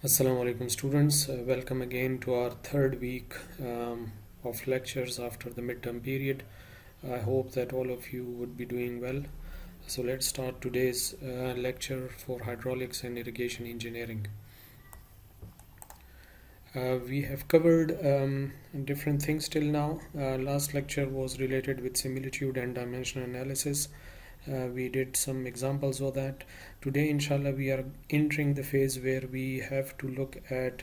Assalamu alaikum students. Welcome again to our third week of lectures after the midterm period. I hope that all of you would be doing well. So let's start today's lecture for hydraulics and irrigation engineering. We have covered different things till now. Last lecture was related with similitude and dimension analysis. We did some examples of that. Today, inshallah, we are entering the phase where we have to look at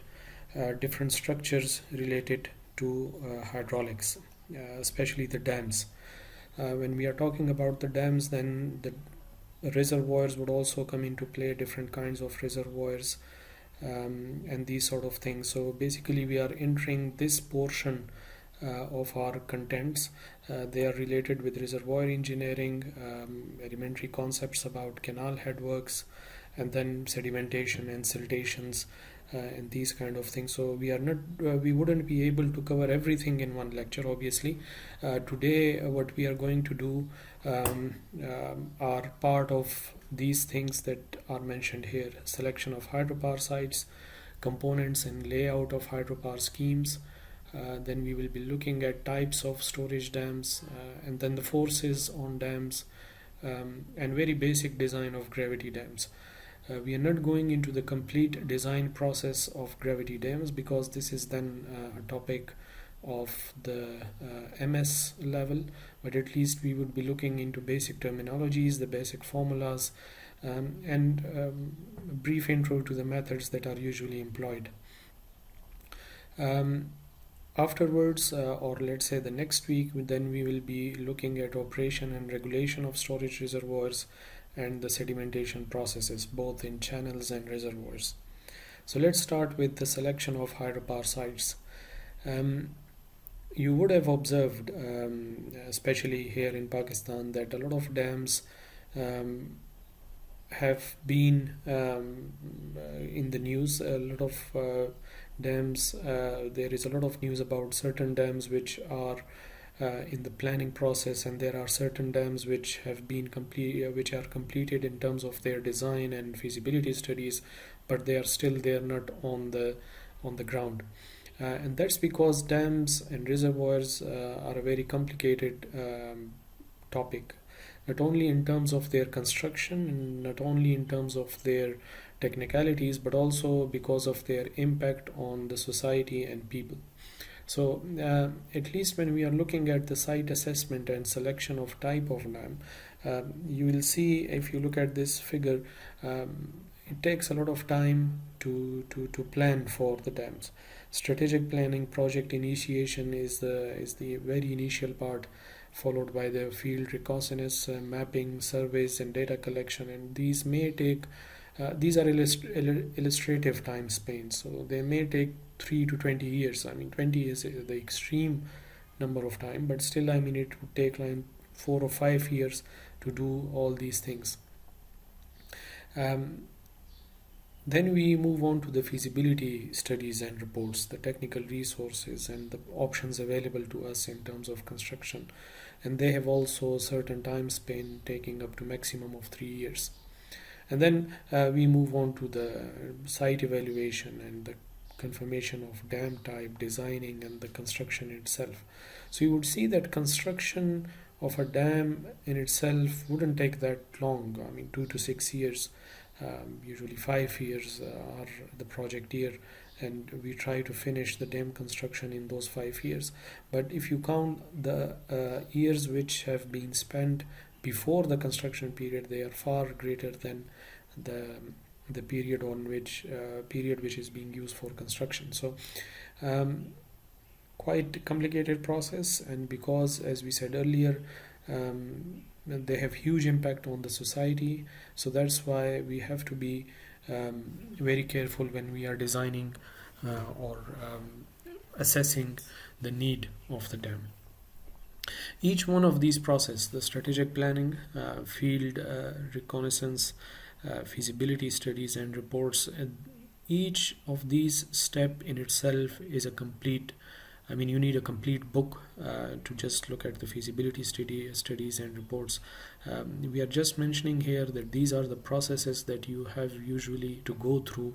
different structures related to hydraulics, especially the dams. When we are talking about the dams, then the reservoirs would also come into play, different kinds of reservoirs, and these sort of things. So basically, we are entering this portion of our contents. They are related with reservoir engineering, elementary concepts about canal headworks, and then sedimentation and siltations, and these kind of things. So we wouldn't be able to cover everything in one lecture, obviously. Today, what we are going to do are part of these things that are mentioned here: selection of hydropower sites, components and layout of hydropower schemes. Then we will be looking at types of storage dams, and then the forces on dams, and very basic design of gravity dams. We are not going into the complete design process of gravity dams because this is then a topic of the MS level, but at least we would be looking into basic terminologies, the basic formulas, and a brief intro to the methods that are usually employed. Afterwards, or let's say the next week, then we will be looking at operation and regulation of storage reservoirs and the sedimentation processes, both in channels and reservoirs. So let's start with the selection of hydropower sites. You would have observed, especially here in Pakistan, that a lot of dams have been in the news. A lot of dams, there is a lot of news about certain dams which are in the planning process, and there are certain dams which have been which are completed in terms of their design and feasibility studies, but they are still not on the ground. And that's because dams and reservoirs are a very complicated topic, not only in terms of their construction, and not only in terms of their technicalities, but also because of their impact on the society and people. So at least when we are looking at the site assessment and selection of type of dam, you will see, if you look at this figure, it takes a lot of time to plan for the dams. Strategic planning, project initiation is the very initial part, followed by the field reconnaissance, mapping, surveys, and data collection. And these may take these are illustrative time spans, so they may take 3 to 20 years. I mean, 20 is the extreme number of time, but still, I mean, it would take like 4 or 5 years to do all these things. Then we move on to the feasibility studies and reports, the technical resources and the options available to us in terms of construction. And they have also a certain time span, taking up to maximum of 3 years. And then we move on to the site evaluation and the confirmation of dam type, designing, and the construction itself. So you would see that construction of a dam in itself wouldn't take that long. I mean, 2 to 6 years. Usually 5 years are the project year, and we try to finish the dam construction in those 5 years. But if you count the years which have been spent before the construction period, they are far greater than the period which is being used for construction. So quite complicated process, and because, as we said earlier, they have huge impact on the society, so that's why we have to be very careful when we are designing or assessing the need of the dam. Each one of these processes, the strategic planning, field reconnaissance, feasibility studies and reports, each of these step in itself is a complete I mean, you need a complete book to just look at the feasibility studies and reports. We are just mentioning here that these are the processes that you have usually to go through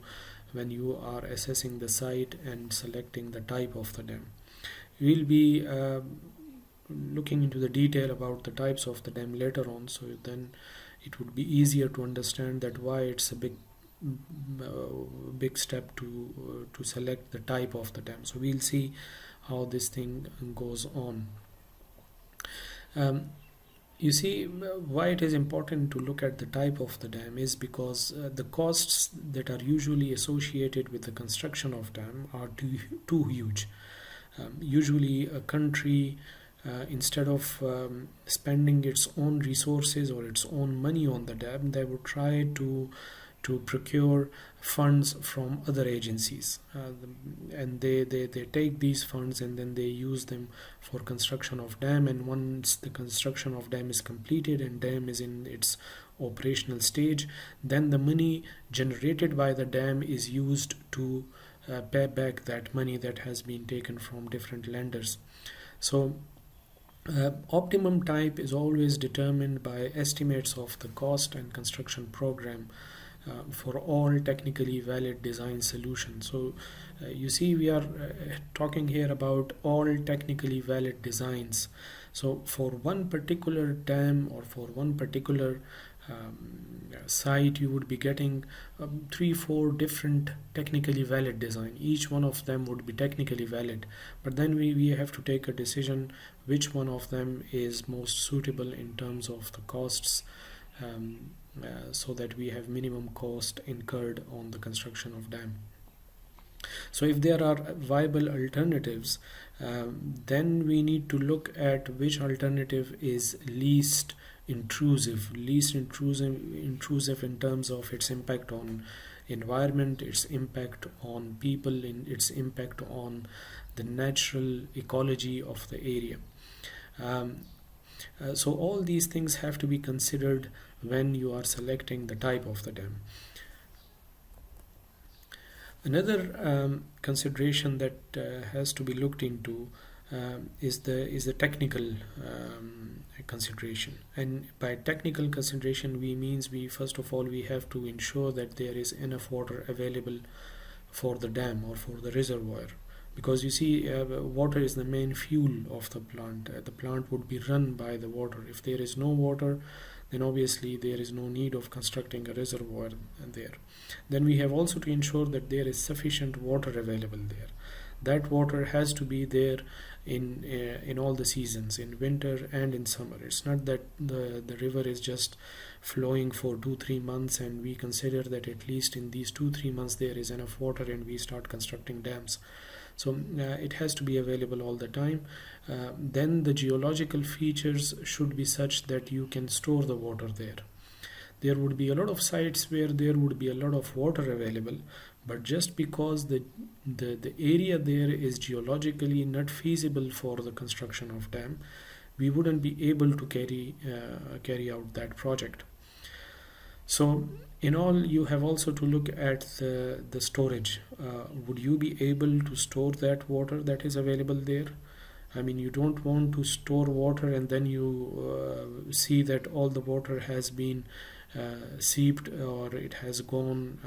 when you are assessing the site and selecting the type of the dam. We'll be looking into the detail about the types of the dam later on, so then it would be easier to understand that why it's a big step to select the type of the dam. So we'll see how this thing goes on. You see, why it is important to look at the type of the dam is because the costs that are usually associated with the construction of dam are too huge. Usually a country, instead of spending its own resources or its own money on the dam, they would try to procure funds from other agencies, and they take these funds and then they use them for construction of dam. And once the construction of dam is completed and dam is in its operational stage, then the money generated by the dam is used to pay back that money that has been taken from different lenders. So optimum type is always determined by estimates of the cost and construction program for all technically valid design solutions. So you see, we are talking here about all technically valid designs. So for one particular dam or for one particular site, you would be getting 3-4 different technically valid design. Each one of them would be technically valid, but then we have to take a decision which one of them is most suitable in terms of the costs, so that we have minimum cost incurred on the construction of dam. So if there are viable alternatives, then we need to look at which alternative is least intrusive in terms of its impact on environment, its impact on people, its impact on the natural ecology of the area. So all these things have to be considered when you are selecting the type of the dam. Another consideration that has to be looked into is the technical consideration. And by technical consideration, we first of all we have to ensure that there is enough water available for the dam or for the reservoir, because you see, water is the main fuel of the plant. The plant would be run by the water. If there is no water, then obviously there is no need of constructing a reservoir there. Then we have also to ensure that there is sufficient water available there. That water has to be there in all the seasons, in winter and in summer. It's not that the river is just flowing for 2-3 months and we consider that at least in these 2-3 months there is enough water and we start constructing dams. So it has to be available all the time. Then the geological features should be such that you can store the water there. There would be a lot of sites where there would be a lot of water available, but just because the area there is geologically not feasible for the construction of dam, we wouldn't be able to carry out that project. So in all, you have also to look at the storage. Would you be able to store that water that is available there? I mean, you don't want to store water and then you see that all the water has been seeped or it has gone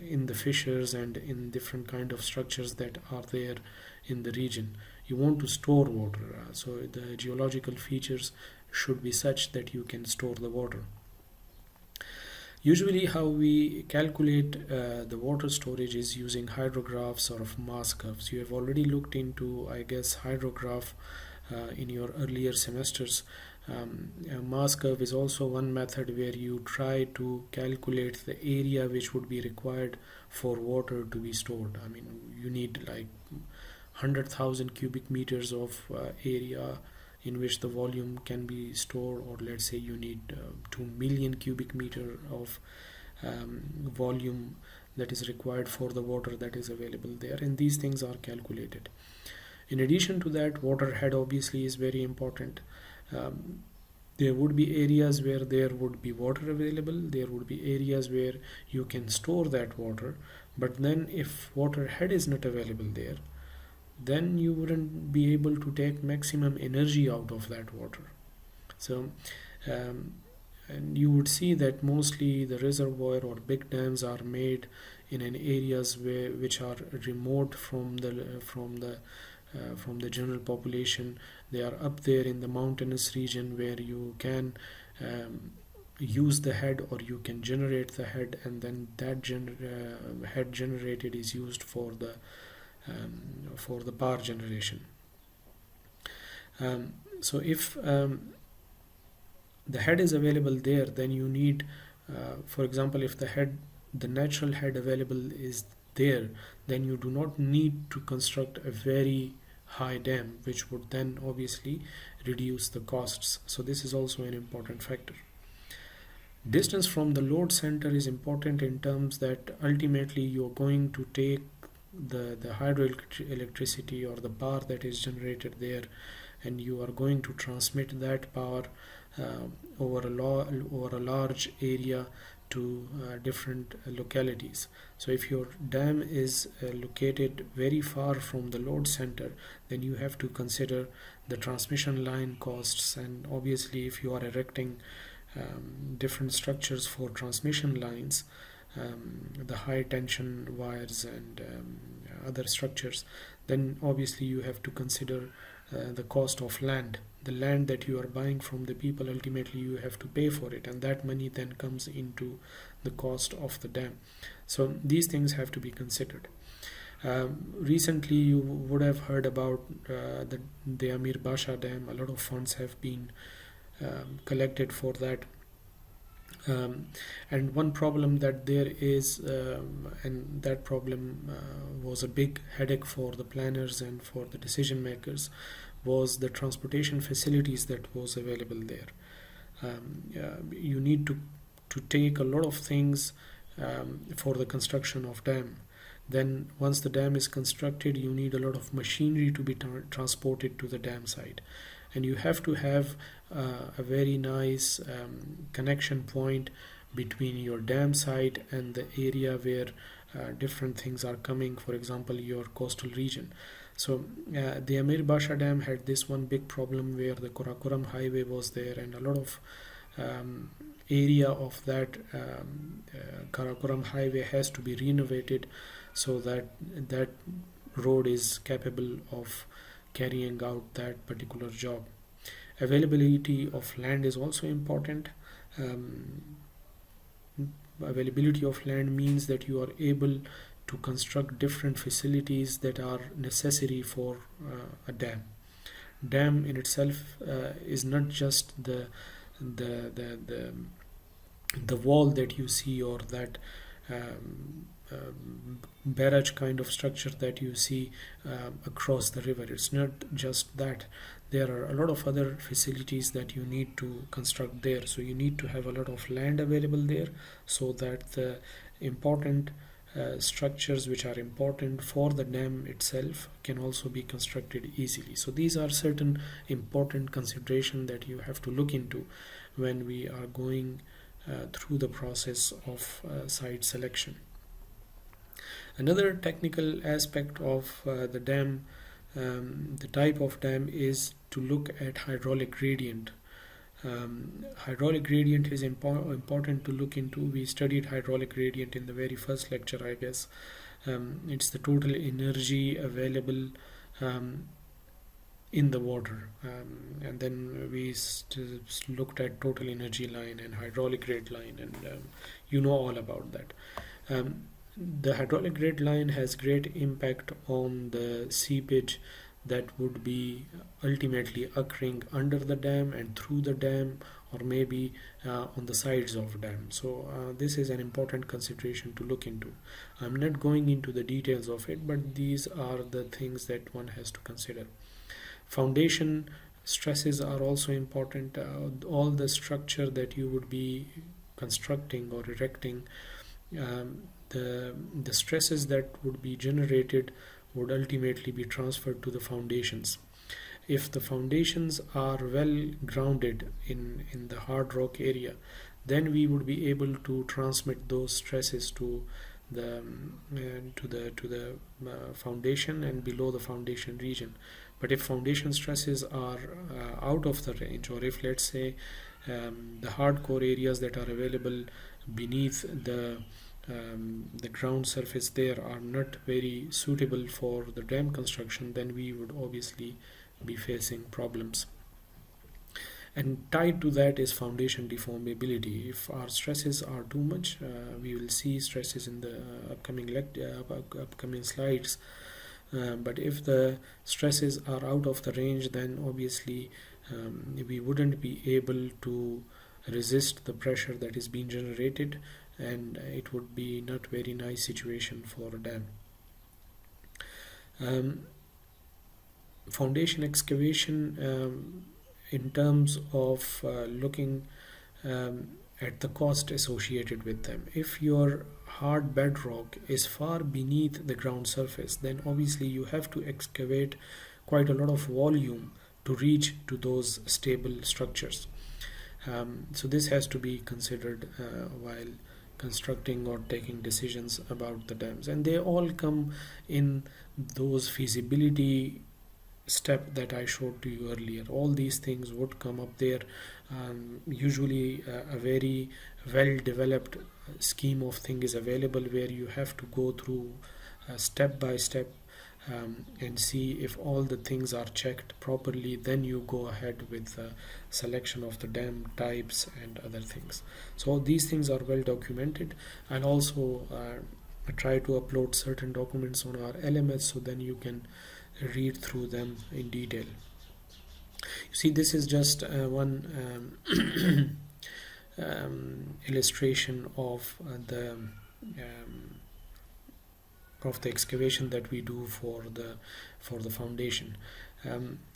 in the fissures and in different kind of structures that are there in the region. You want to store water, so the geological features should be such that you can store the water. Usually how we calculate the water storage is using hydrographs or mass curves. You have already looked into, I guess, hydrograph in your earlier semesters. A mass curve is also one method where you try to calculate the area which would be required for water to be stored. I mean, you need like 100,000 cubic meters of area in which the volume can be stored, or let's say you need 2 million cubic meter of volume that is required for the water that is available there, and these things are calculated. In addition to that, water head obviously is very important. There would be areas where there would be water available, there would be areas where you can store that water, but then if water head is not available there, then you wouldn't be able to take maximum energy out of that water. So um, and you would see that mostly the reservoir or big dams are made in an areas which are remote from the general population. They are up there in the mountainous region where you can use the head, or you can generate the head, and then that head generated is used for the power generation. So if the head is available there, then you need, for example, if the natural head available is there, then you do not need to construct a very high dam, which would then obviously reduce the costs. So this is also an important factor. Distance from the load center is important in terms that ultimately you're going to take the hydroelectricity or the power that is generated there, and you are going to transmit that power over a large area to different localities. So if your dam is located very far from the load center, then you have to consider the transmission line costs, and obviously if you are erecting different structures for transmission lines, the high tension wires and other structures, then obviously you have to consider the cost of land. The land that you are buying from the people, ultimately you have to pay for it, and that money then comes into the cost of the dam. So these things have to be considered. Recently you would have heard about the Amir Basha Dam. A lot of funds have been collected for that. And one problem that there is, and that problem was a big headache for the planners and for the decision makers, was the transportation facilities that was available there. You need to take a lot of things for the construction of dam. Then once the dam is constructed, you need a lot of machinery to be transported to the dam site, and you have to have a very nice connection point between your dam site and the area where different things are coming, for example your coastal region. So the Amir Basha Dam had this one big problem where the Karakoram highway was there, and a lot of area of that Karakoram highway has to be renovated so that that road is capable of carrying out that particular job. Availability of land is also important. Availability of land means that you are able to construct different facilities that are necessary for a dam. Dam in itself is not just the wall that you see, or that barrage kind of structure that you see across the river. It's not just that. There are a lot of other facilities that you need to construct there. So you need to have a lot of land available there so that the important structures which are important for the dam itself can also be constructed easily. So these are certain important considerations that you have to look into when we are going through the process of site selection. Another technical aspect of the dam, the type of dam, is to look at hydraulic gradient. Hydraulic gradient is important to look into. We studied hydraulic gradient in the very first lecture, I guess. It's the total energy available in the water, and then we looked at total energy line and hydraulic grade line, and you know all about that. The hydraulic grade line has great impact on the seepage that would be ultimately occurring under the dam and through the dam, or maybe on the sides of dam. So this is an important consideration to look into. I'm not going into the details of it, but these are the things that one has to consider. Foundation stresses are also important. All the structure that you would be constructing or erecting, the stresses that would be generated would ultimately be transferred to the foundations. If the foundations are well grounded in the hard rock area, then we would be able to transmit those stresses to foundation and below the foundation region. But if foundation stresses are out of the range, or if, let's say, the hardcore areas that are available beneath the ground surface there are not very suitable for the dam construction, then we would obviously be facing problems. And tied to that is foundation deformability. If our stresses are too much, we will see stresses in the upcoming slides. But if the stresses are out of the range, then obviously we wouldn't be able to resist the pressure that is being generated, and it would be not very nice situation for a dam. Foundation excavation, in terms of looking at the cost associated with them. If your hard bedrock is far beneath the ground surface, then obviously you have to excavate quite a lot of volume to reach to those stable structures. So this has to be considered while constructing or taking decisions about the dams, and they all come in those feasibility step that I showed to you earlier. All these things would come up there. Usually a very well developed scheme of thing is available where you have to go through step by step and see if all the things are checked properly. Then you go ahead with the selection of the dam types and other things. So these things are well documented. I'll also try to upload certain documents on our LMS, so then you can read through them in detail. You see, this is just one illustration of the excavation that we do for the foundation.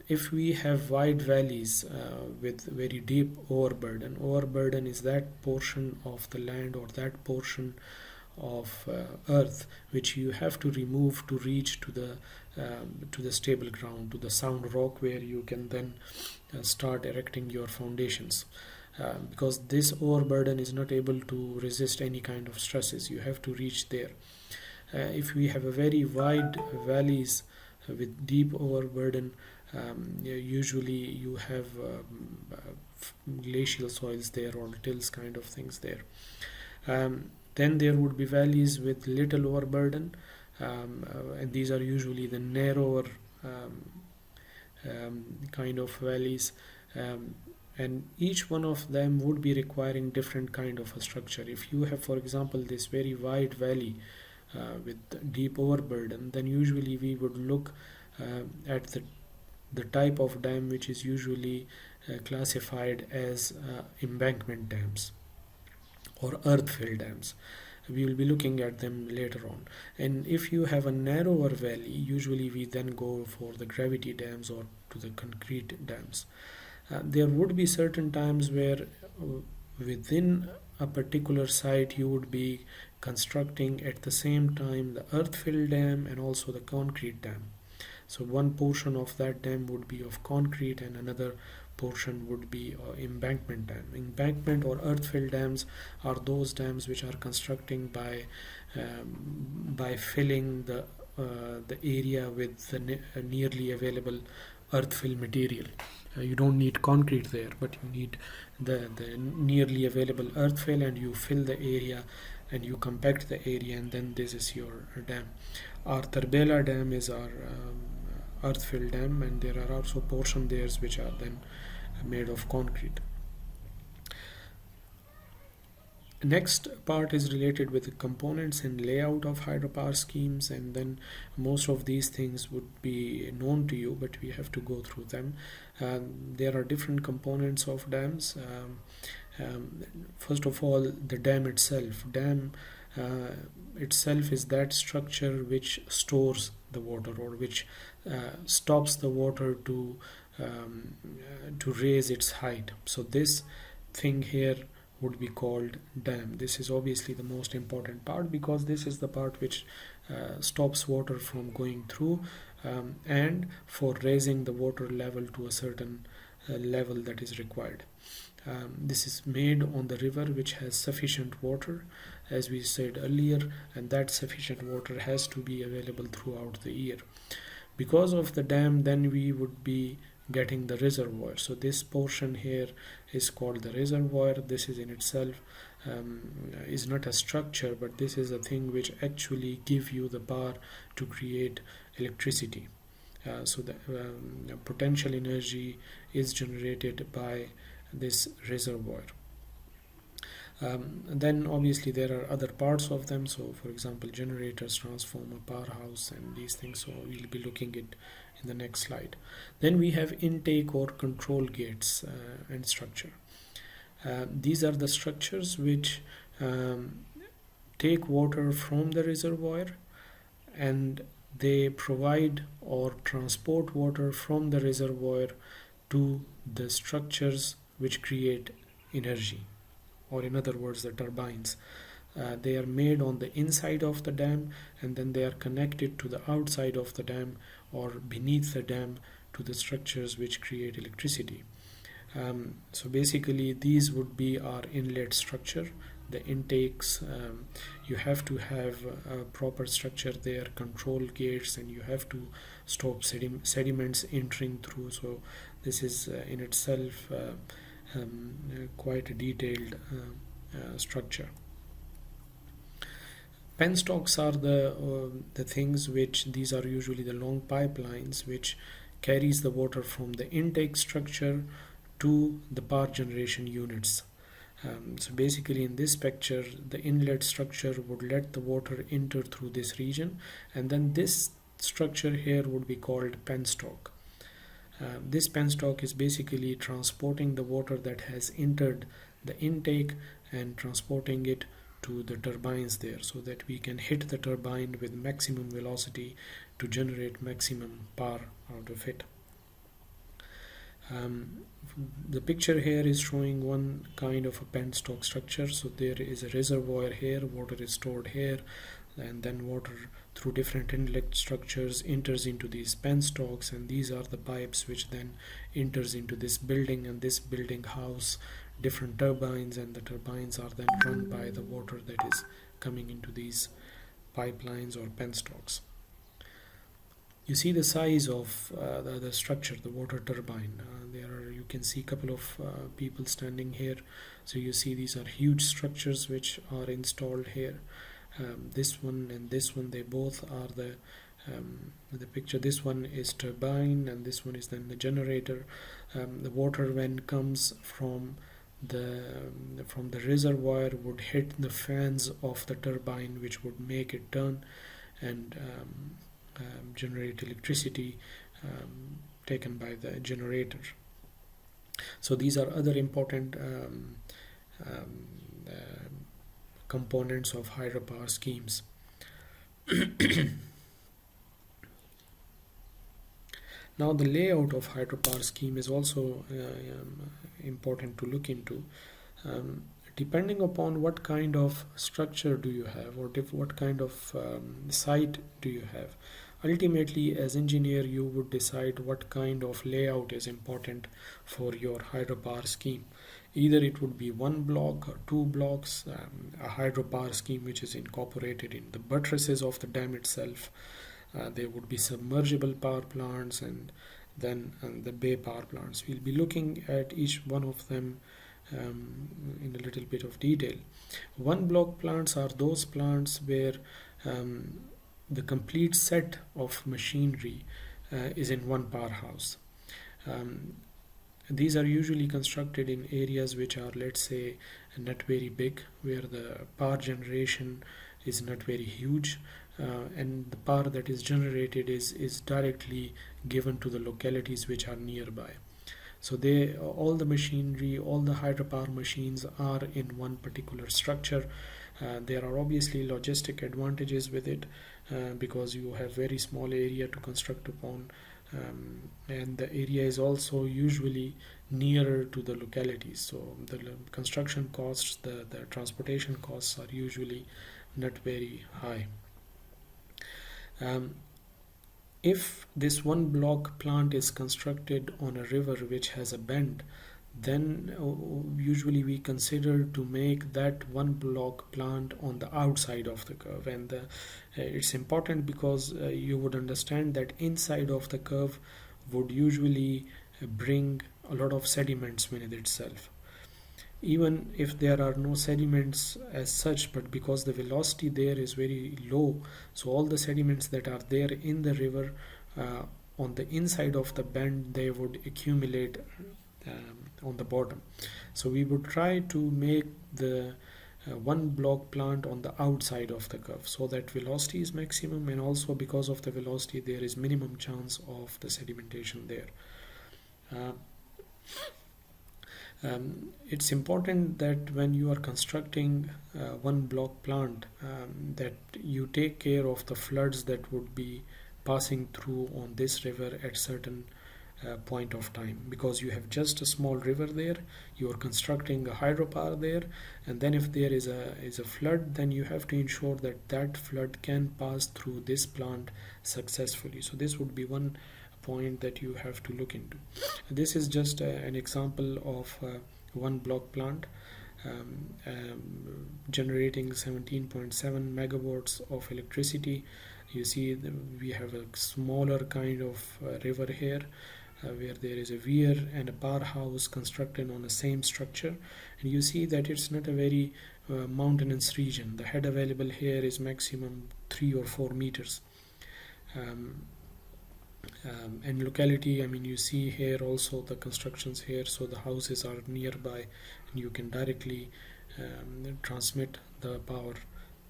If we have wide valleys with very deep overburden is that portion of the land or that portion of earth which you have to remove to reach to the stable ground, to the sound rock, where you can then start erecting your foundations. Because this overburden is not able to resist any kind of stresses, you have to reach there. If we have a very wide valleys with deep overburden, usually you have glacial soils there or tills kind of things there. Then there would be valleys with little overburden, and these are usually the narrower kind of valleys, and each one of them would be requiring different kind of a structure. If you have, for example, this very wide valley with deep overburden, then usually we would look at the type of dam which is usually classified as embankment dams or earth-fill dams. We will be looking at them later on. And if you have a narrower valley, usually we then go for the gravity dams or to the concrete dams. There would be certain times where within a particular site you would be constructing at the same time the earth-fill dam and also the concrete dam. So one portion of that dam would be of concrete and another portion would be embankment dam. Embankment or earth-fill dams are those dams which are constructing by filling the area with the nearly available earth-fill material. You don't need concrete there, but you need the nearly available earth-fill, and you fill the area and you compact the area, and then this is your dam. Our Tarbela dam is our earth-fill dam, and there are also portions there which are then made of concrete. Next part is related with the components and layout of hydropower schemes, and then most of these things would be known to you, but we have to go through them. There are different components of dams. First of all, the dam itself. Dam itself is that structure which stores the water or which stops the water to raise its height. So this thing here would be called dam. This is obviously the most important part because this is the part which stops water from going through and for raising the water level to a certain level that is required. This is made on the river which has sufficient water, as we said earlier, and that sufficient water has to be available throughout the year. Because of the dam, then we would be getting the reservoir. So this portion here is called the reservoir. This is in itself is not a structure, but this is a thing which actually give you the power to create electricity. So the potential energy is generated by this reservoir. Then obviously there are other parts of them, so for example generators, transformer, powerhouse, and these things, so we'll be looking at in the next slide. Then we have intake or control gates and structure. These are the structures which take water from the reservoir, and they provide or transport water from the reservoir to the structures which create energy, or in other words the turbines. They are made on the inside of the dam, and then they are connected to the outside of the dam or beneath the dam to the structures which create electricity. So basically these would be our inlet structure. The intakes, you have to have a proper structure there, control gates, and you have to stop sediments entering through. So this is in itself quite a detailed structure. Penstocks are the things which, these are usually the long pipelines which carries the water from the intake structure to the power generation units. So basically in this picture, the inlet structure would let the water enter through this region, and then this structure here would be called penstock. This penstock is basically transporting the water that has entered the intake and transporting it to the turbines there, so that we can hit the turbine with maximum velocity to generate maximum power out of it. The picture here is showing one kind of a penstock structure. So there is a reservoir here, water is stored here, and then water through different inlet structures enters into these penstocks, and these are the pipes which then enters into this building, and this building house different turbines, and the turbines are then run by the water that is coming into these pipelines or penstocks. You see the size of the structure, the water turbine. You can see a couple of people standing here. So you see these are huge structures which are installed here. This one and this one, they both are the picture. This one is turbine, and this one is then the generator. The water, when comes from the reservoir, would hit the fans of the turbine, which would make it turn and generate electricity taken by the generator. So these are other important components of hydropower schemes. Now the layout of hydropower scheme is also important to look into. Depending upon what kind of structure do you have, or what kind of site do you have, ultimately as engineer you would decide what kind of layout is important for your hydropower scheme. Either it would be one block or two blocks, a hydropower scheme which is incorporated in the buttresses of the dam itself. There would be submersible power plants, and then the bay power plants. We'll be looking at each one of them in a little bit of detail. One block plants are those plants where the complete set of machinery is in one powerhouse. These are usually constructed in areas which are, let's say, not very big, where the power generation is not very huge, and the power that is generated is directly given to the localities which are nearby. So all the machinery, all the hydropower machines are in one particular structure. There are obviously logistic advantages with it, because you have very small area to construct upon, and the area is also usually nearer to the localities. So the construction costs, the transportation costs are usually not very high. If this one block plant is constructed on a river which has a bend, then usually we consider to make that one block plant on the outside of the curve. And it's important because you would understand that inside of the curve would usually bring a lot of sediments within itself, even if there are no sediments as such, but because the velocity there is very low, so all the sediments that are there in the river on the inside of the bend, they would accumulate on the bottom. So we would try to make the one block plant on the outside of the curve, so that velocity is maximum, and also because of the velocity there is minimum chance of the sedimentation there. It's important that when you are constructing one block plant, that you take care of the floods that would be passing through on this river at certain point of time, because you have just a small river there, you are constructing a hydropower there, and then if there is a flood, then you have to ensure that that flood can pass through this plant successfully. So this would be one point that you have to look into. This is just an example of one block plant generating 17.7 megawatts of electricity. You see we have a smaller kind of river here where there is a weir and a powerhouse constructed on the same structure, and you see that it's not a very mountainous region. The head available here is maximum 3 or 4 meters. And locality, I mean, you see here also the constructions here, so the houses are nearby and you can directly transmit the power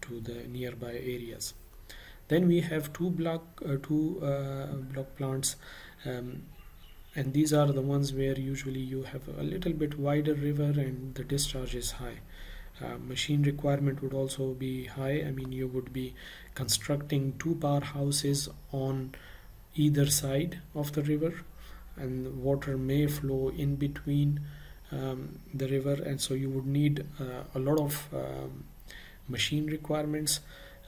to the nearby areas. Then we have two block plants, and these are the ones where usually you have a little bit wider river and the discharge is high. Machine requirement would also be high. I mean, you would be constructing 2 powerhouses on either side of the river, and water may flow in between the river, and so you would need a lot of machine requirements,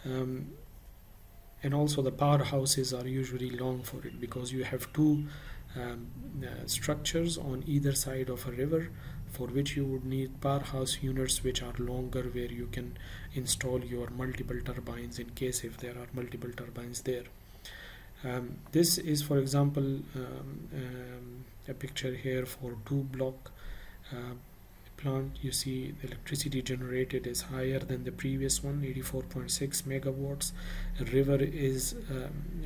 and also the powerhouses are usually long for it, because you have 2 structures on either side of a river, for which you would need powerhouse units which are longer, where you can install your multiple turbines in case if there are multiple turbines there. This is, for example, a picture here for 2 block plant. You see the electricity generated is higher than the previous one, 84.6 megawatts. The river is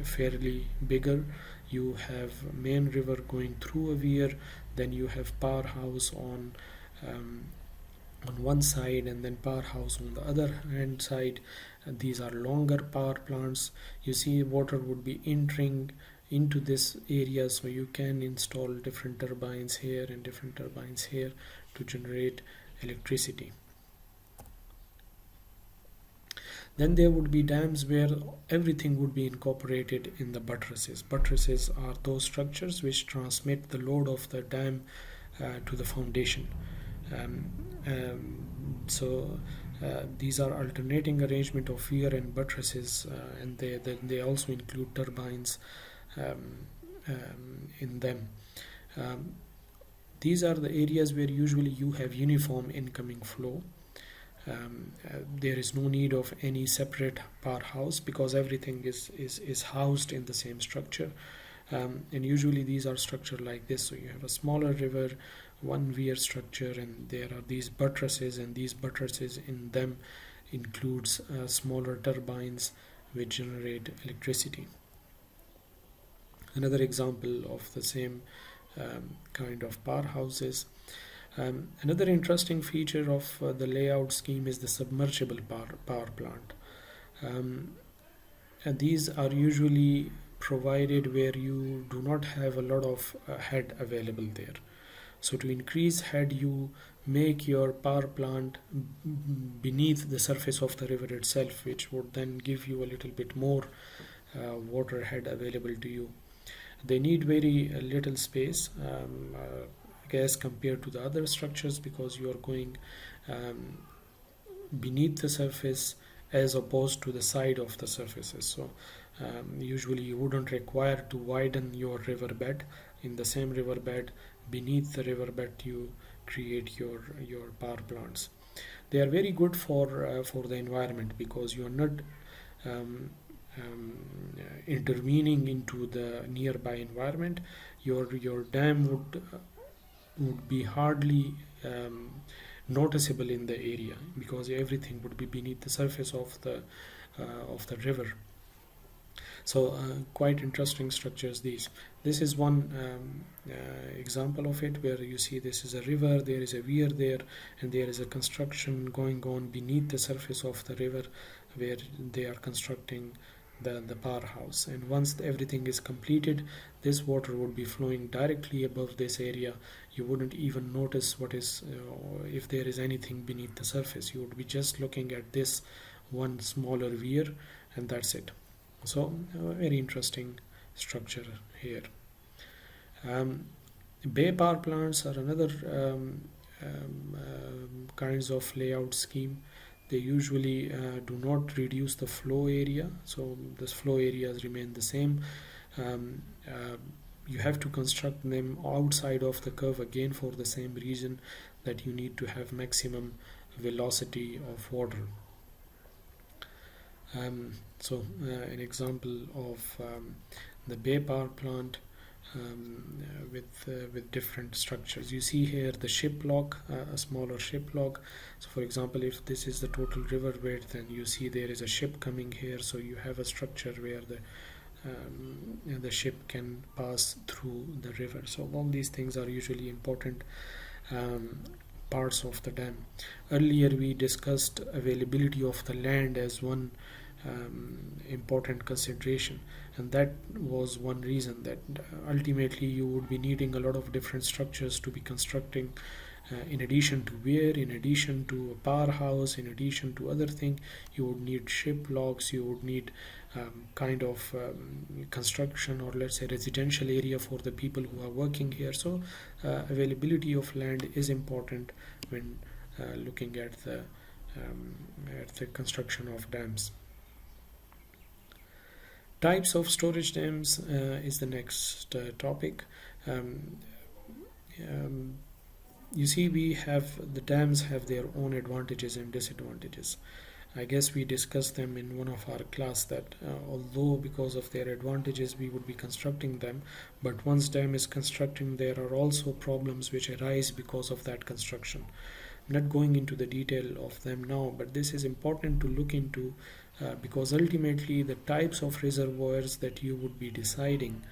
fairly bigger. You have main river going through a weir, then you have powerhouse on one side and then powerhouse on the other hand side. These are longer power plants. You see water would be entering into this area, so you can install different turbines here and different turbines here to generate electricity. Then there would be dams where everything would be incorporated in the buttresses. Buttresses are those structures which transmit the load of the dam to the foundation. These are alternating arrangement of weir and buttresses, and they also include turbines in them. These are the areas where usually you have uniform incoming flow. There is no need of any separate powerhouse, because everything is housed in the same structure, and usually these are structured like this. So you have a smaller river, one weir structure, and there are these buttresses, and these buttresses in them includes smaller turbines which generate electricity. Another example of the same kind of powerhouses. Another interesting feature of the layout scheme is the submersible power plant. And these are usually provided where you do not have a lot of head available there. So to increase head, you make your power plant beneath the surface of the river itself, which would then give you a little bit more water head available to you. They need very little space, I guess, compared to the other structures, because you are going beneath the surface as opposed to the side of the surfaces. So usually you wouldn't require to widen your riverbed. In the same riverbed beneath the riverbed you create your power plants. They are very good for the environment because you are not um, intervening into the nearby environment. Your dam would be hardly noticeable in the area because everything would be beneath the surface of the river. So quite interesting structures these. This is one example of it, where you see this is a river, there is a weir there, and there is a construction going on beneath the surface of the river where they are constructing the powerhouse. And once everything is completed, this water would be flowing directly above this area. You wouldn't even notice what is if there is anything beneath the surface. You would be just looking at this one smaller weir, and that's it. So very interesting structure here. Bay power plants are another kinds of layout scheme. They usually do not reduce the flow area, so the flow areas remain the same. Um, uh, you have to construct them outside of the curve again for the same reason, that you need to have maximum velocity of water. An example of the bay power plant with different structures. You see here the ship lock, a smaller ship lock. So for example, if this is the total river width, then you see there is a ship coming here, so you have a structure where the ship can pass through the river. So all these things are usually important parts of the dam. Earlier we discussed availability of the land as one important consideration, and that was one reason that ultimately you would be needing a lot of different structures to be constructing, in addition to weir, in addition to a powerhouse, in addition to other things. You would need ship locks, you would need kind of construction, or let's say residential area for the people who are working here. So availability of land is important when looking at the construction of dams. Types of storage dams is the next topic. You see, the dams have their own advantages and disadvantages. I guess we discussed them in one of our class, that although because of their advantages we would be constructing them, but once dam is constructing, there are also problems which arise because of that construction. I'm not going into the detail of them now, but this is important to look into because ultimately the types of reservoirs that you would be deciding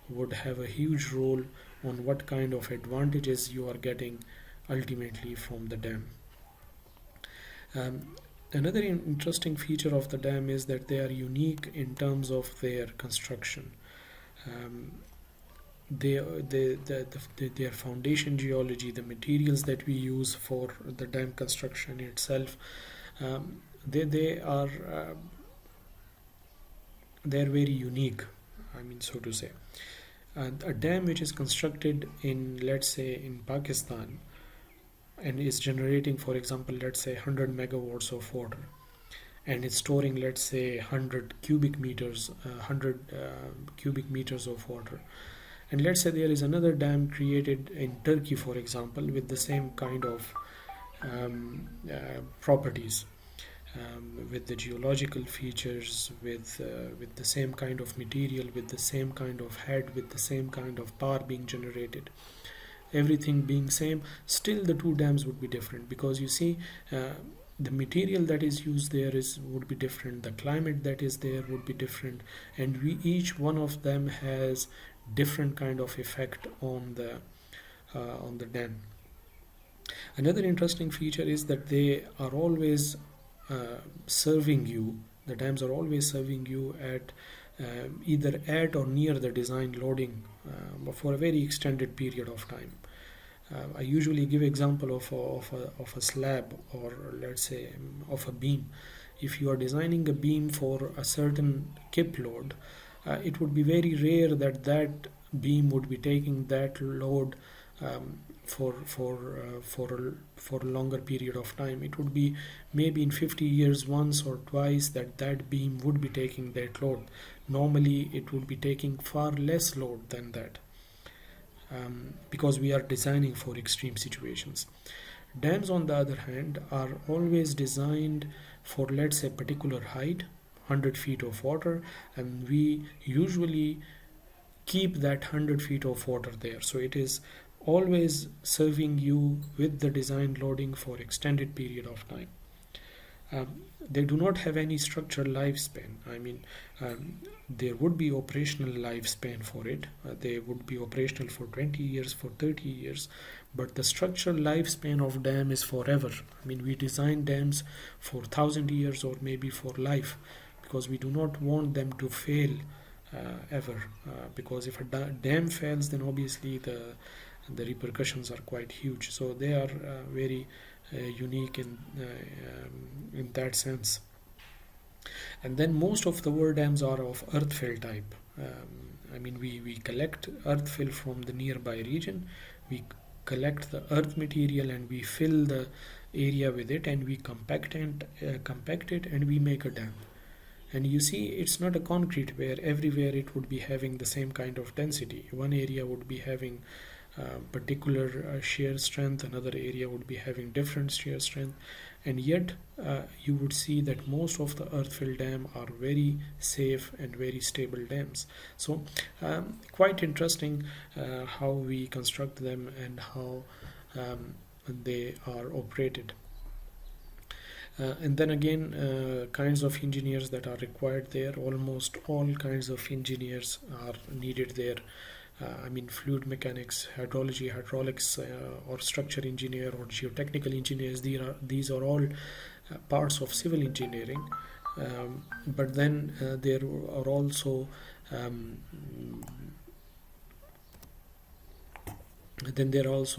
would have a huge role on what kind of advantages you are getting ultimately from the dam. Another interesting feature of the dam is that they are unique in terms of their construction. Their foundation geology, the materials that we use for the dam construction itself, they're very unique, I mean, so to say. A dam which is constructed in, let's say, in Pakistan, and is generating, for example, let's say 100 megawatts of water, and it's storing, let's say, 100 cubic meters of water. And let's say there is another dam created in Turkey, for example, with the same kind of properties, with the geological features, with the same kind of material, with the same kind of head, with the same kind of power being generated. Everything being same, still the two dams would be different, because you see, the material that is used there would be different, the climate that is there would be different, and each one of them has different kind of effect on the dam. Another interesting feature is that they are always serving you. The dams are always serving you at either at or near the design loading for a very extended period of time. I usually give example of a slab, or let's say of a beam. If you are designing a beam for a certain kip load, it would be very rare that beam would be taking that load for a longer period of time. It would be maybe in 50 years once or twice that beam would be taking that load. Normally it would be taking far less load than that. because we are designing for extreme situations. Dams, on the other hand, are always designed for, let's say, particular height, 100 feet of water, and we usually keep that 100 feet of water there. So it is always serving you with the design loading for extended period of time. They do not have any structural lifespan. I mean, there would be operational lifespan for it. They would be operational for 20 years, for 30 years, but the structural lifespan of dam is forever. I mean, we design dams for 1,000 years or maybe for life, because we do not want them to fail ever. Because if a dam fails, then obviously the repercussions are quite huge. So they are very unique in that sense. And then most of the world dams are of earthfill type. I mean, we collect earthfill from the nearby region, we collect the earth material and we fill the area with it, and we compact it and we make a dam. And you see, it's not a concrete where everywhere it would be having the same kind of density. One area would be having particular shear strength, another area would be having different shear strength, and yet you would see that most of the earthfill dam are very safe and very stable dams. So quite interesting how we construct them and how they are operated. And then again, kinds of engineers that are required there. Almost all kinds of engineers are needed there. I mean, fluid mechanics, hydrology, hydraulics, or structure engineer or geotechnical engineers. These are all parts of civil engineering. But then there are also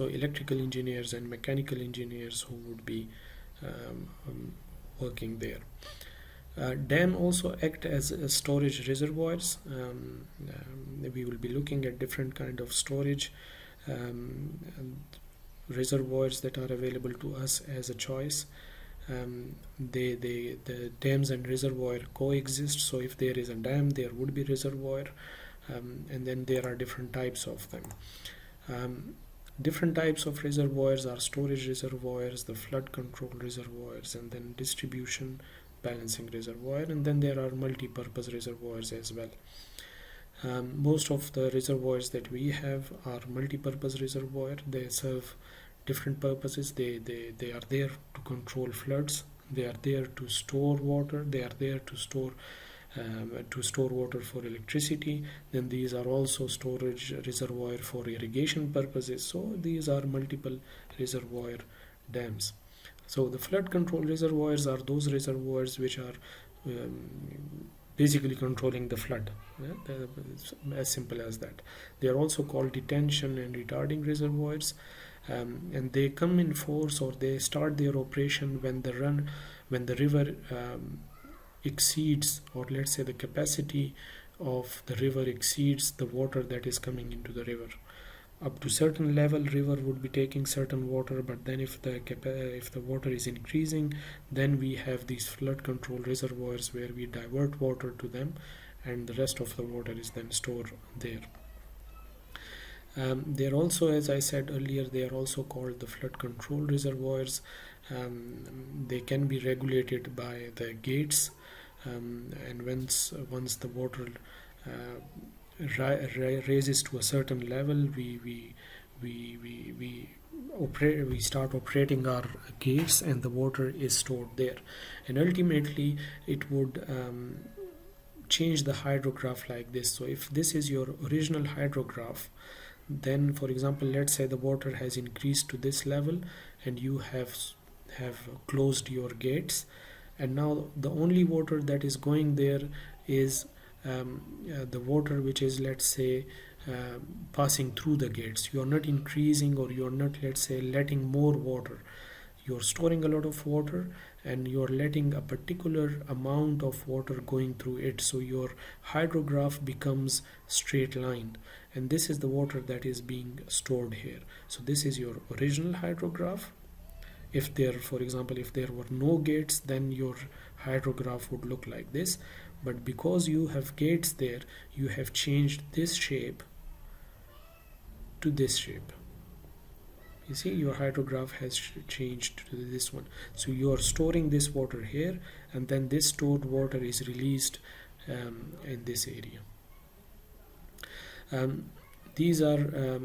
electrical engineers and mechanical engineers who would be working there. Dam also act as storage reservoirs. We will be looking at different kind of storage reservoirs that are available to us as a choice. The dams and reservoir coexist, so if there is a dam there would be reservoir, and then there are different types of them. Different types of reservoirs are storage reservoirs, the flood control reservoirs, and then distribution balancing reservoir, and then there are multi-purpose reservoirs as well. Most of the reservoirs that we have are multi-purpose reservoir. They serve different purposes. They are there to control floods, they are there to store water, they are there to store water for electricity. Then these are also storage reservoir for irrigation purposes. So these are multiple reservoir dams. So the flood control reservoirs are those reservoirs which are basically controlling the flood. As simple as that. They are also called detention and retarding reservoirs, and they come in force, or they start their operation when the river exceeds, or let's say the capacity of the river exceeds the water that is coming into the river. Up to certain level, river would be taking certain water, but then if the water is increasing, then we have these flood control reservoirs where we divert water to them, and the rest of the water is then stored there. They're also, as I said earlier, they are also called the flood control reservoirs. They can be regulated by the gates, and once the water raises to a certain level, we start operating our gates, and the water is stored there. And ultimately, it would change the hydrograph like this. So if this is your original hydrograph, then, for example, let's say the water has increased to this level, and you have closed your gates, and now the only water that is going there is the water which is, let's say, passing through the gates. You are not increasing, or you are not, let's say, letting more water. You are storing a lot of water, and you are letting a particular amount of water going through it. So your hydrograph becomes straight line, and this is the water that is being stored here. So this is your original hydrograph. If there, for example, if there were no gates, then your hydrograph would look like this. But because you have gates there, you have changed this shape to this shape. You see, your hydrograph has changed to this one. So you are storing this water here, and then this stored water is released in this area. These are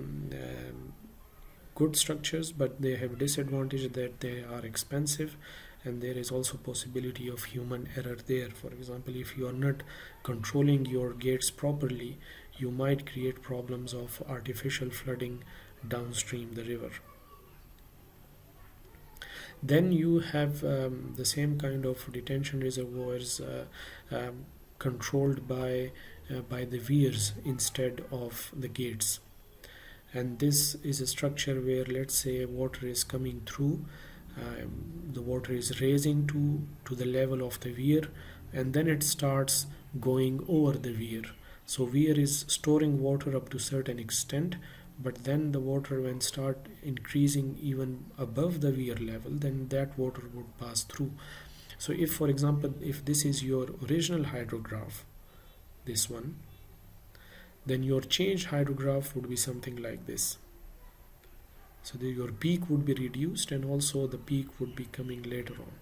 good structures, but they have disadvantage that they are expensive, and there is also possibility of human error there. For example, if you are not controlling your gates properly, you might create problems of artificial flooding downstream the river. Then you have the same kind of detention reservoirs controlled by the weirs instead of the gates. And this is a structure where, let's say, water is coming through, the water is raising to the level of the weir, and then it starts going over the weir. So weir is storing water up to certain extent, but then the water, when start increasing even above the weir level, then that water would pass through. So if, for example, if this is your original hydrograph, this one, then your changed hydrograph would be something like this. So your peak would be reduced, and also the peak would be coming later on.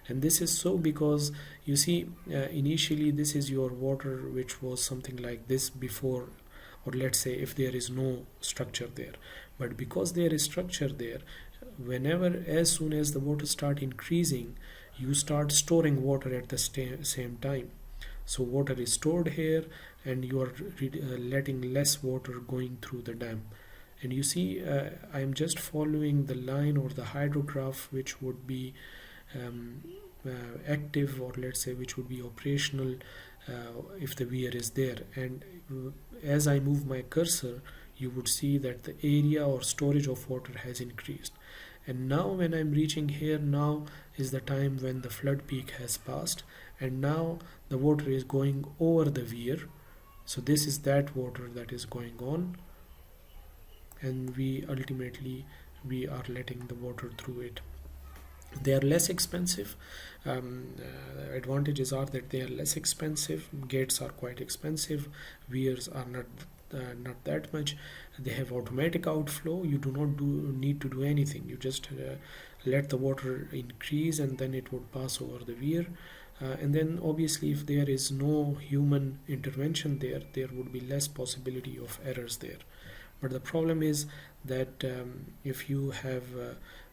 And this is so because, you see, initially this is your water which was something like this before, or let's say if there is no structure there. But because there is structure there, whenever, as soon as the water start increasing, you start storing water at the same time. So water is stored here, and you are letting less water going through the dam. And you see, I am just following the line or the hydrograph which would be active, or let's say which would be operational if the weir is there. And as I move my cursor, you would see that the area or storage of water has increased. And now when I'm reaching here, now is the time when the flood peak has passed, and now the water is going over the weir. So this is that water that is going on, and we ultimately are letting the water through it. They are less expensive. Advantages are that they are less expensive. Gates are quite expensive. Weirs are not that much. They have automatic outflow. You do not need to do anything. You just let the water increase, and then it would pass over the weir. And then obviously, if there is no human intervention there would be less possibility of errors there. But the problem is that if you have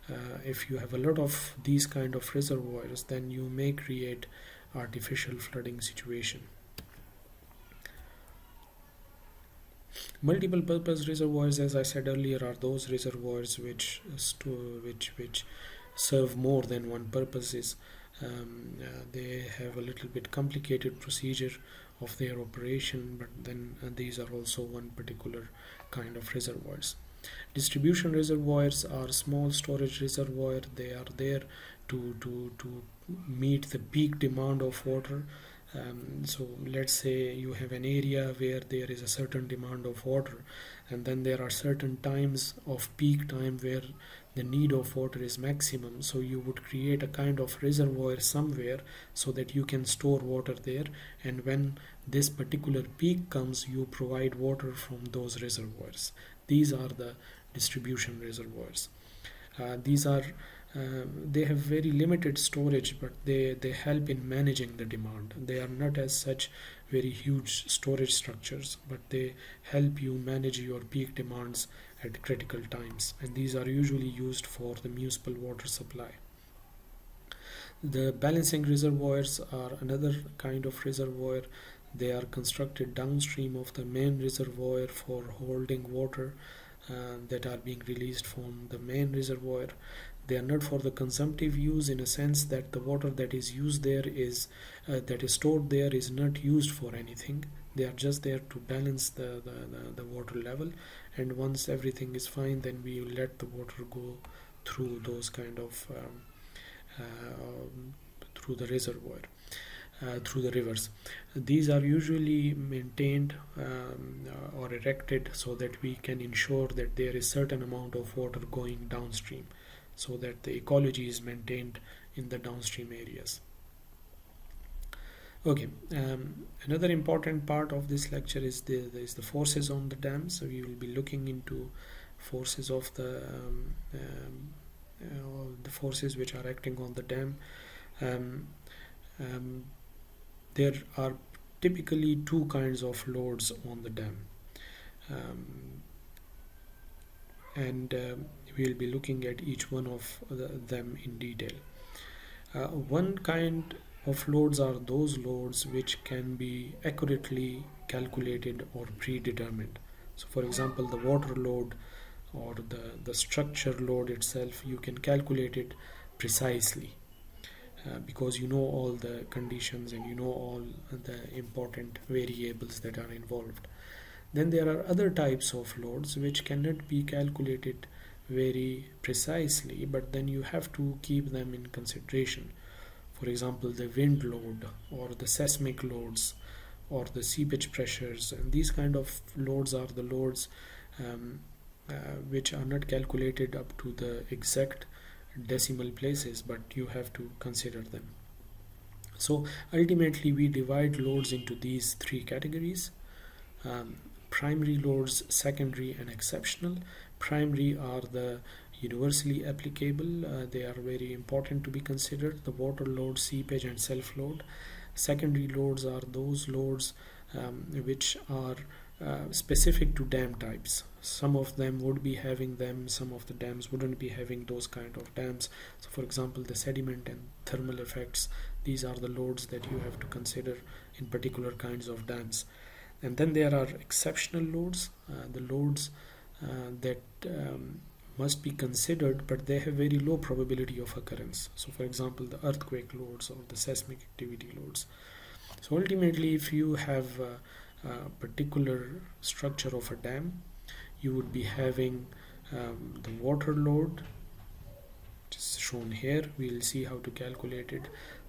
a lot of these kind of reservoirs, then you may create artificial flooding situation. Multiple purpose reservoirs, as I said earlier, are those reservoirs which serve more than one purposes. They have a little bit complicated procedure of their operation, but then these are also one particular kind of reservoirs. Distribution reservoirs are small storage reservoir. They are there to meet the peak demand of water. So let's say you have an area where there is a certain demand of water, and then there are certain times of peak time where the need of water is maximum. So you would create a kind of reservoir somewhere so that you can store water there, and when this particular peak comes, you provide water from those reservoirs. These are the distribution reservoirs. They have very limited storage, but they help in managing the demand. They are not as such very huge storage structures, but they help you manage your peak demands at critical times, and these are usually used for the municipal water supply. The balancing reservoirs are another kind of reservoir. They are constructed downstream of the main reservoir for holding water that are being released from the main reservoir. They are not for the consumptive use, in a sense that the water that is used there is that is stored there is not used for anything. They are just there to balance the water level, and once everything is fine, then we let the water go through those kind of through the reservoir, through the rivers. These are usually maintained or erected so that we can ensure that there is certain amount of water going downstream, so that the ecology is maintained in the downstream areas. Okay, another important part of this lecture is the forces on the dam. So we will be looking into forces of the forces which are acting on the dam. Um, um, there are typically two kinds of loads on the dam, um, and we will be looking at each one of them in detail. One kind of loads are those loads which can be accurately calculated or predetermined. So for example, the water load or the structure load itself, you can calculate it precisely because you know all the conditions and you know all the important variables that are involved. Then there are other types of loads which cannot be calculated very precisely, but then you have to keep them in consideration. For example, the wind load or the seismic loads or the seepage pressures, and these kind of loads are the loads um, which are not calculated up to the exact decimal places, but you have to consider them. So ultimately we divide loads into these three categories: primary loads, secondary, and exceptional. Primary are the universally applicable, they are very important to be considered: the water load, seepage, and self load. Secondary loads are those loads which are specific to dam types. Some of them would be having them, some of the dams wouldn't be having those kind of dams. So for example, the sediment and thermal effects, these are the loads that you have to consider in particular kinds of dams. And then there are exceptional loads, the loads that must be considered, but they have very low probability of occurrence. So for example, the earthquake loads or the seismic activity loads. So ultimately, if you have a particular structure of a dam, you would be having the water load, which is shown here. We'll see how to calculate it: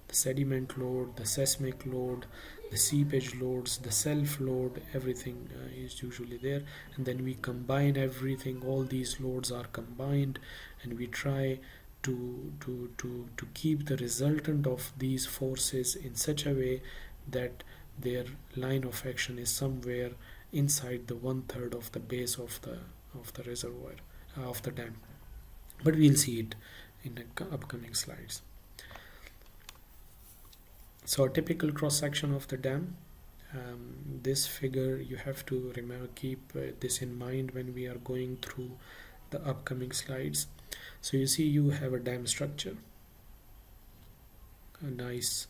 the sediment load, the seismic load, the seepage loads, the self load, everything is usually there. And then we combine everything, all these loads are combined, and we try to keep the resultant of these forces in such a way that their line of action is somewhere inside the 1/3 of the base of the reservoir of the dam. But we'll see it in the upcoming slides. So a typical cross section of the dam, this figure you have to remember, keep this in mind when we are going through the upcoming slides. So you see you have a dam structure, a nice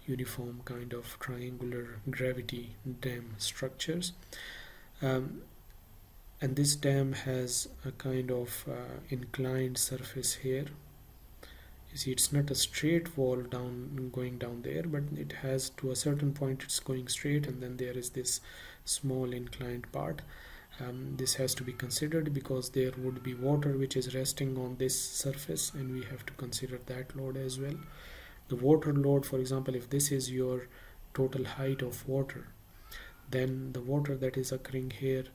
uniform kind of triangular gravity dam structures, and this dam has a kind of inclined surface here. You see, it's not a straight wall going down there, but it has, to a certain point it's going straight, and then there is this small inclined part. This has to be considered because there would be water which is resting on this surface, and we have to consider that load as well. The water load, for example, if this is your total height of water, then the water that is occurring here,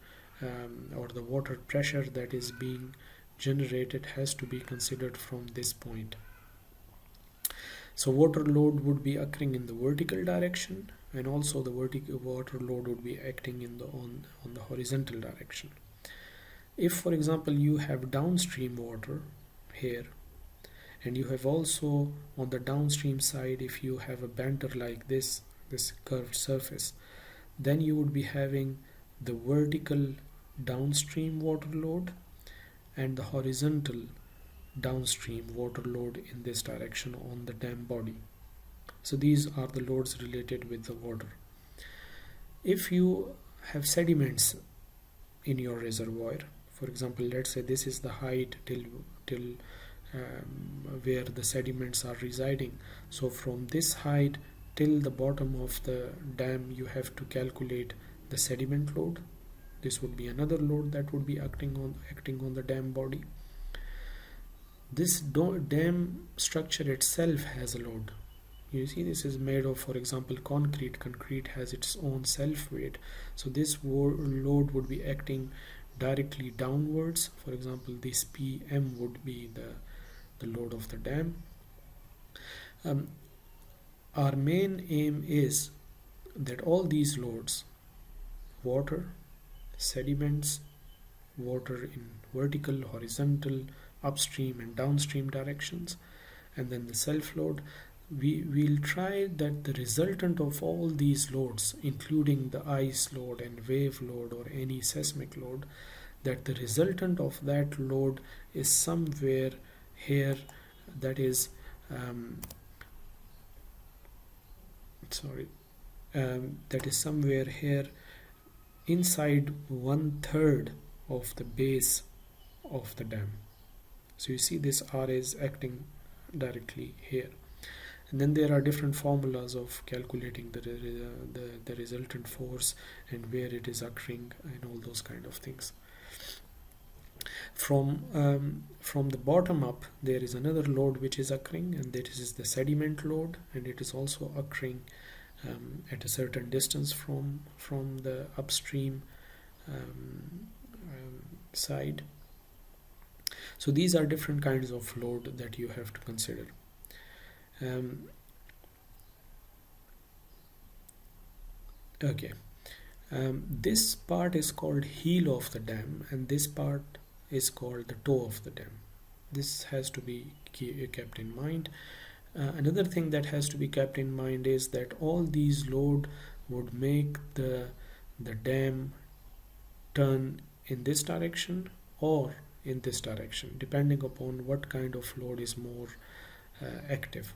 or the water pressure that is being generated, has to be considered from this point. So water load would be occurring in the vertical direction, and also the vertical water load would be acting in on the horizontal direction. If, for example, you have downstream water here, and you have also on the downstream side, if you have a banter like this curved surface, then you would be having the vertical downstream water load and the horizontal downstream water load in this direction on the dam body. So these are the loads related with the water. If you have sediments in your reservoir, for example, let's say this is the height till where the sediments are residing. So from this height till the bottom of the dam, you have to calculate the sediment load. This would be another load that would be acting on the dam body. This dam structure itself has a load. You see, this is made of, for example, concrete. Concrete has its own self weight. So this load would be acting directly downwards. For example, this PM would be the load of the dam. our main aim is that all these loads, water, sediments, water in vertical, horizontal, upstream and downstream directions, and then the self load, we'll try that the resultant of all these loads, including the ice load and wave load or any seismic load, that the resultant of that load is somewhere here, that is that is somewhere here inside 1/3 of the base of the dam. So you see this R is acting directly here. And then there are different formulas of calculating the resultant force and where it is occurring and all those kind of things. From the bottom up, there is another load which is occurring, and that is the sediment load, and it is also occurring at a certain distance from the upstream side. So these are different kinds of load that you have to consider. This part is called heel of the dam, and this part is called the toe of the dam. This has to be kept in mind. Another thing that has to be kept in mind is that all these load would make the dam turn in this direction or in this direction, depending upon what kind of load is more active.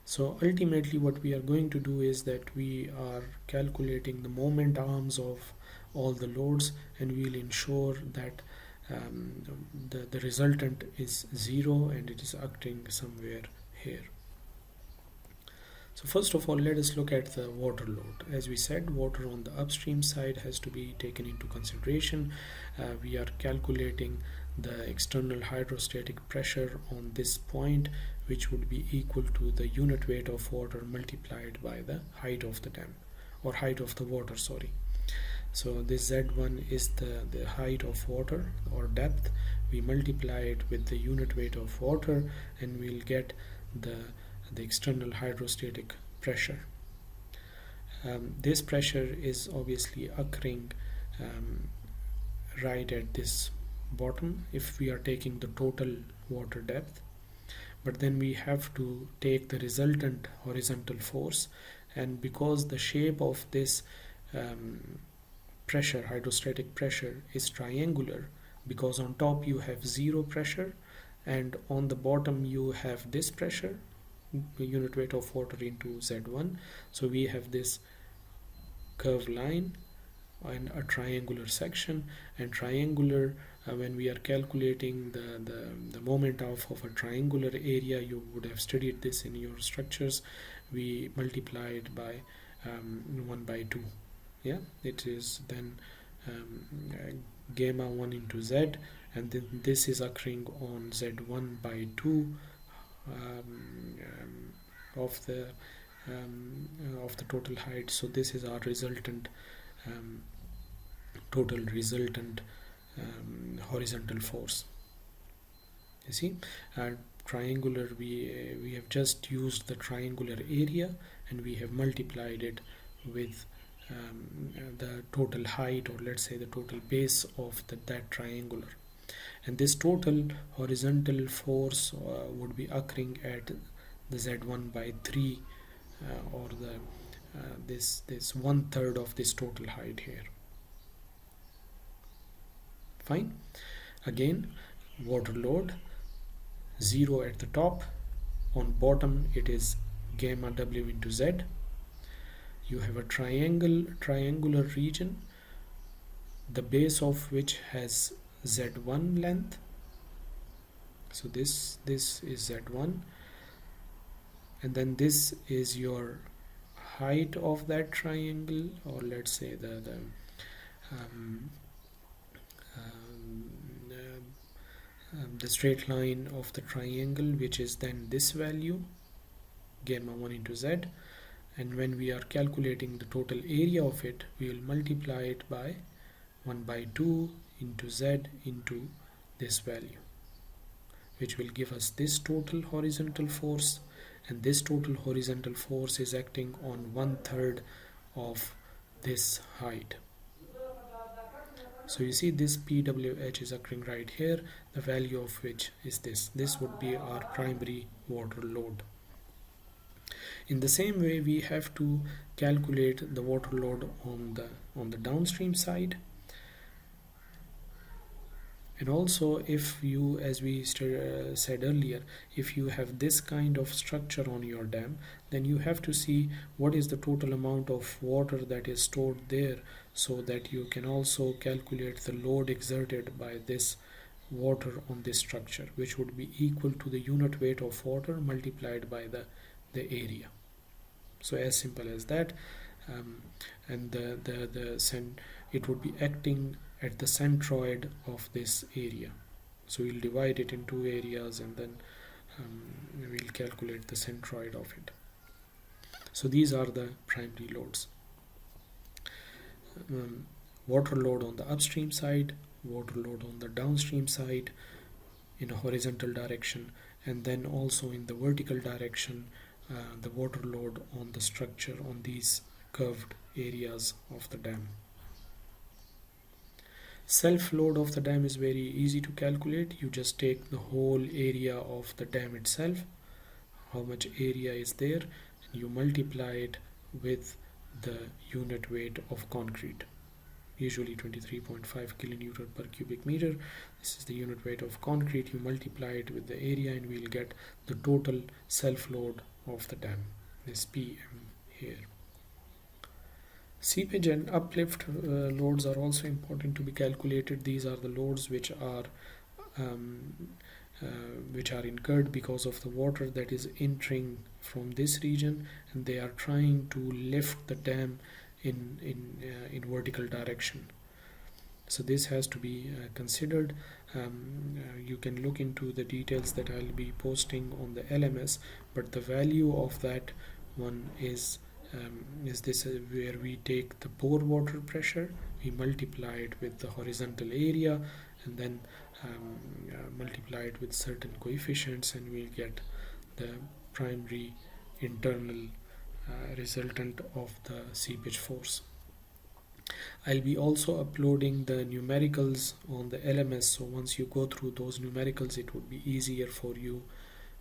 So ultimately what we are going to do is that we are calculating the moment arms of all the loads, and we will ensure that the resultant is 0 and it is acting somewhere here. So first of all, let us look at the water load. As we said, water on the upstream side has to be taken into consideration. We are calculating the external hydrostatic pressure on this point, which would be equal to the unit weight of water multiplied by the height of the dam, or height of the water, sorry. So this Z1 is the height of water or depth. We multiply it with the unit weight of water, and we'll get the external hydrostatic pressure. This pressure is obviously occurring right at this bottom if we are taking the total water depth, but then we have to take the resultant horizontal force, and because the shape of this pressure, hydrostatic pressure, is triangular, because on top you have 0 pressure and on the bottom you have this pressure, unit weight of water into Z1. So we have this curved line and a triangular section, and triangular, when we are calculating the moment of a triangular area, you would have studied this in your structures, we multiply it by 1/2. Yeah, it is then gamma 1 into Z, and then this is occurring on Z1/2 of the total height. So this is our resultant total resultant horizontal force. You see, triangular, we have just used the triangular area and we have multiplied it with the total height, or let's say the total base of that triangular, and this total horizontal force would be occurring at the Z1/3 or this 1/3 of this total height here. Fine. Again, water load 0 at the top, on bottom it is gamma W into Z. You have a triangular region, the base of which has Z1 length. So this is Z1, and then this is your height of that triangle, or let's say the straight line of the triangle, which is then this value, gamma 1 into Z. And when we are calculating the total area of it, we will multiply it by 1/2 into Z into this value, which will give us this total horizontal force, and this total horizontal force is acting on 1/3 of this height. So you see this PWH is occurring right here, the value of which is this. This would be our primary water load. In the same way, we have to calculate the water load on the downstream side. And also, if you, as we said earlier, if you have this kind of structure on your dam, then you have to see what is the total amount of water that is stored there, so that you can also calculate the load exerted by this water on this structure, which would be equal to the unit weight of water multiplied by the area. So as simple as that. And it would be acting at the centroid of this area. So we'll divide it in two areas, and then we'll calculate the centroid of it. So these are the primary loads. Water load on the upstream side, water load on the downstream side in a horizontal direction, and then also in the vertical direction, the water load on the structure on these curved areas of the dam. Self load of the dam is very easy to calculate. You just take the whole area of the dam itself, how much area is there, and you multiply it with the unit weight of concrete, usually 23.5 kilonewton per cubic meter. This is the unit weight of concrete. You multiply it with the area, and we'll get the total self load of the dam, this PM here. Seepage and uplift loads are also important to be calculated. These are the loads which are incurred because of the water that is entering from this region, and they are trying to lift the dam in vertical direction. So this has to be considered. You can look into the details that I'll be posting on the LMS, but the value of that one is this, where we take the pore water pressure, we multiply it with the horizontal area, and then multiply it with certain coefficients, and we'll get the primary internal resultant of the seepage force. I'll be also uploading the numericals on the LMS, so once you go through those numericals, it would be easier for you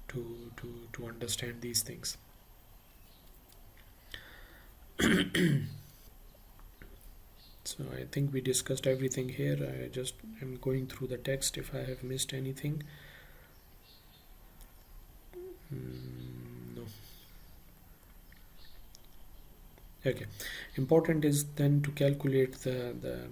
to understand these things. So I think we discussed everything here. I just am going through the text if I have missed anything. No. Okay. Important is then to calculate the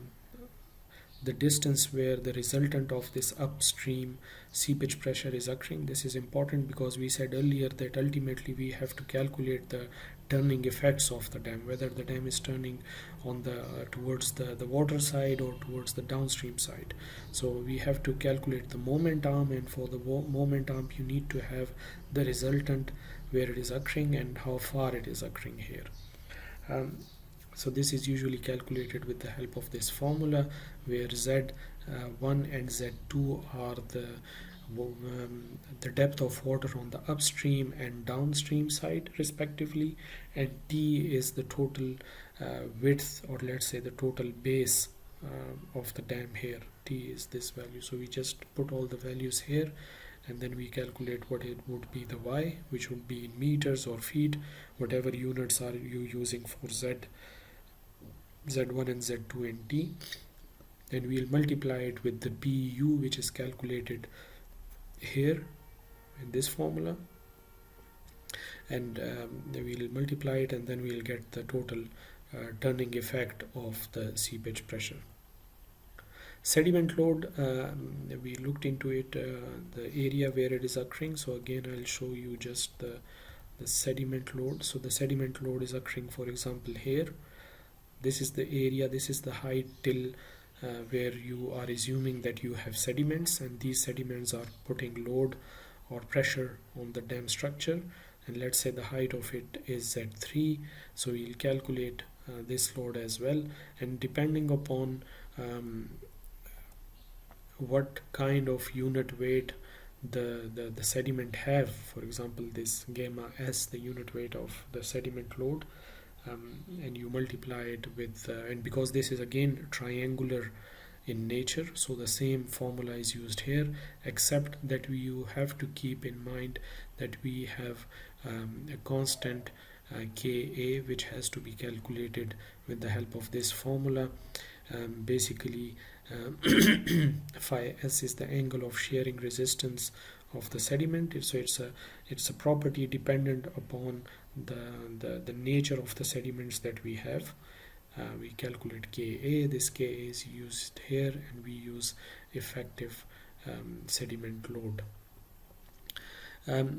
distance where the resultant of this upstream seepage pressure is occurring. This is important because we said earlier that ultimately we have to calculate the turning effects of the dam, whether the dam is turning on the towards the water side or towards the downstream side. So we have to calculate the moment arm, and for the moment arm you need to have the resultant where it is occurring and how far it is occurring here. So this is usually calculated with the help of this formula, where Z1 and Z2 are the depth of water on the upstream and downstream side respectively, and T is the total width, or let's say the total base of the dam here. T is this value. So we just put all the values here, and then we calculate what it would be the Y, which would be in meters or feet, whatever units are you using for Z1 and Z2 and T. Then we'll multiply it with the BU, which is calculated here in this formula, and we'll multiply it, and then we'll get the total turning effect of the seepage pressure. Sediment load, we looked into it, the area where it is occurring. So again, I'll show you just the sediment load. So the sediment load is occurring, for example, here. This is the area, this is the height till where you are assuming that you have sediments, and these sediments are putting load or pressure on the dam structure, and let's say the height of it is Z3. So we'll calculate this load as well, and depending upon what kind of unit weight the sediment have. For example, this gamma s, the unit weight of the sediment load, and you multiply it with and because this is again triangular in nature, so the same formula is used here, except that you have to keep in mind that we have a constant Ka, which has to be calculated with the help of this formula. Basically, phi s is the angle of shearing resistance of the sediment. So it's a property dependent upon the nature of the sediments that we have. We calculate Ka. This Ka is used here, and we use effective sediment load.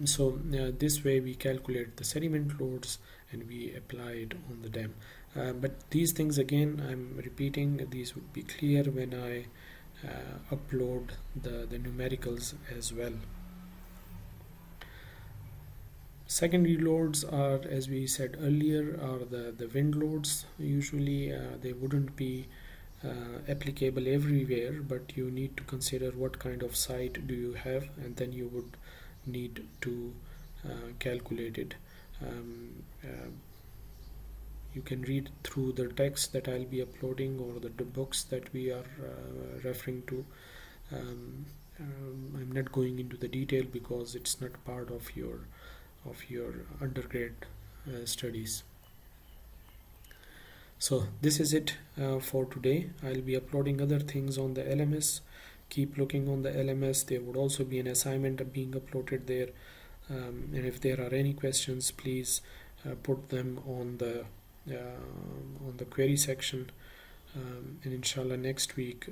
So this way we calculate the sediment loads and we apply it on the dam. But these things, again, I'm repeating, these would be clear when I upload the numericals as well. Secondary loads are, as we said earlier, are the wind loads. Usually they wouldn't be applicable everywhere, but you need to consider what kind of site do you have, and then you would need to calculate it. You can read through the text that I'll be uploading, or the books that we are referring to. I'm not going into the detail because it's not part of your undergrad studies. So this is it for today. I'll be uploading other things on the LMS. Keep looking on the LMS. There would also be an assignment being uploaded there, and if there are any questions, please put them on the query section, and inshallah next week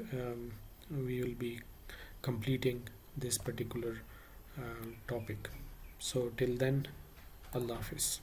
we will be completing this particular topic. So till then, Allah Hafiz.